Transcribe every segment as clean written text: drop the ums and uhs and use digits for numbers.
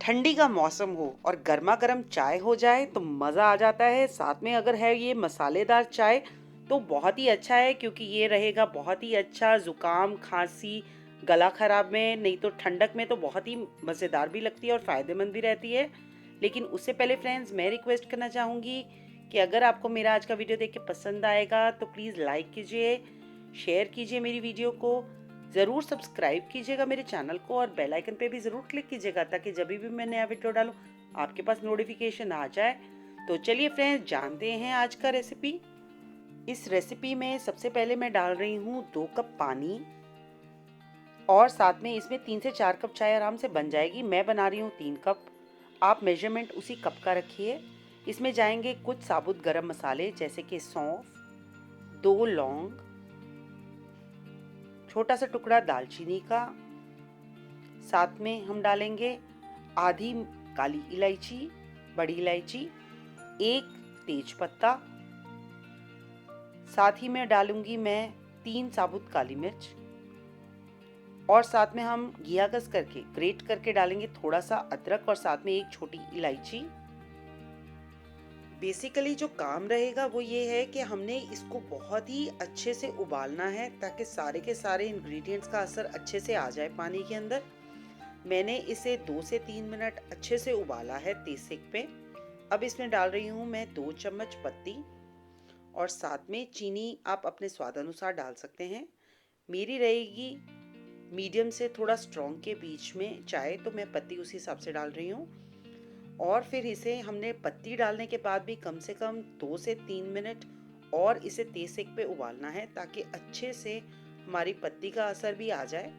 ठंडी का मौसम हो और गर्मा गर्म चाय हो जाए तो मज़ा आ जाता है। साथ में अगर है ये मसालेदार चाय तो बहुत ही अच्छा है, क्योंकि ये रहेगा बहुत ही अच्छा ज़ुकाम खांसी गला ख़राब में, नहीं तो ठंडक में तो बहुत ही मज़ेदार भी लगती है और फ़ायदेमंद भी रहती है। लेकिन उससे पहले फ्रेंड्स, मैं रिक्वेस्ट करना चाहूँगी कि अगर आपको मेरा आज का वीडियो देख के पसंद आएगा तो प्लीज़ लाइक कीजिए, शेयर कीजिए मेरी वीडियो को, ज़रूर सब्सक्राइब कीजिएगा मेरे चैनल को और बेल आइकन पे भी ज़रूर क्लिक कीजिएगा ताकि जब भी मैं नया वीडियो डालूँ आपके पास नोटिफिकेशन आ जाए। तो चलिए फ्रेंड्स, जानते हैं आज का रेसिपी। इस रेसिपी में सबसे पहले मैं डाल रही हूँ 2 कप पानी और साथ में इसमें 3 से 4 कप चाय आराम से बन जाएगी। मैं बना रही हूँ 3 कप। आप मेजरमेंट उसी कप का रखिए। इसमें जाएंगे कुछ साबुत गरम मसाले जैसे कि सौंफ, 2 लौंग, छोटा सा टुकड़ा दालचीनी का। साथ में हम डालेंगे आधी काली इलायची, बड़ी इलायची, 1 तेज पत्ता। साथ ही में डालूंगी मैं 3 साबुत काली मिर्च और साथ में हम घिया कस करके ग्रेट करके डालेंगे थोड़ा सा अदरक और साथ में 1 छोटी इलायची। बेसिकली जो काम रहेगा वो ये है कि हमने इसको बहुत ही अच्छे से उबालना है ताकि सारे के सारे इंग्रेडिएंट्स का असर अच्छे से आ जाए पानी के अंदर। मैंने इसे 2 से 3 मिनट अच्छे से उबाला है तेज सेक पे। अब इसमें डाल रही हूँ मैं 2 चम्मच पत्ती और साथ में चीनी आप अपने स्वाद अनुसार डाल सकते हैं। मेरी रहेगी मीडियम से थोड़ा स्ट्रॉन्ग के बीच में चाय, तो मैं पत्ती उसी हिसाब से डाल रही हूँ। और फिर इसे हमने पत्ती डालने के बाद भी कम से कम 2 से 3 मिनट और इसे तेज सेक पे उबालना है ताकि अच्छे से हमारी पत्ती का असर भी आ जाए।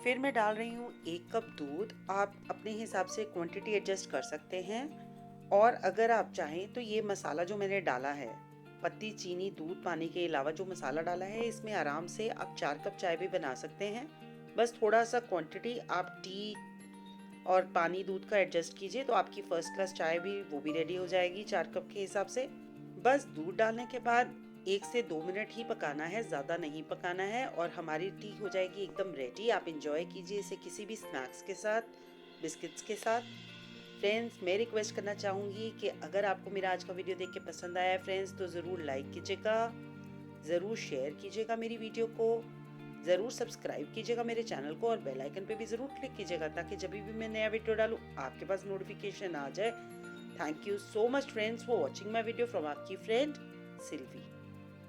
फिर मैं डाल रही हूँ 1 कप दूध। आप अपने हिसाब से क्वांटिटी एडजस्ट कर सकते हैं। और अगर आप चाहें तो ये मसाला जो मैंने डाला है, पत्ती, चीनी, दूध, पानी के अलावा जो मसाला डाला है, इसमें आराम से आप 4 कप चाय भी बना सकते हैं। बस थोड़ा सा क्वांटिटी आप टी और पानी दूध का एडजस्ट कीजिए तो आपकी फर्स्ट क्लास चाय भी वो भी रेडी हो जाएगी 4 कप के हिसाब से। बस दूध डालने के बाद 1 से 2 मिनट ही पकाना है, ज़्यादा नहीं पकाना है और हमारी टी हो जाएगी एकदम रेडी। आप इंजॉय कीजिए इसे किसी भी स्नैक्स के साथ, बिस्किट्स के साथ। फ्रेंड्स, मैं रिक्वेस्ट करना चाहूँगी कि अगर आपको मेरा आज का वीडियो देख के पसंद आया है फ्रेंड्स तो ज़रूर लाइक कीजिएगा, ज़रूर शेयर कीजिएगा मेरी वीडियो को, ज़रूर सब्सक्राइब कीजिएगा मेरे चैनल को और बेल आइकन पे भी ज़रूर क्लिक कीजिएगा ताकि जब भी मैं नया वीडियो डालूँ आपके पास नोटिफिकेशन आ जाए। Thank you so much friends for watching my video from आपकी फ्रेंड सिल्वी।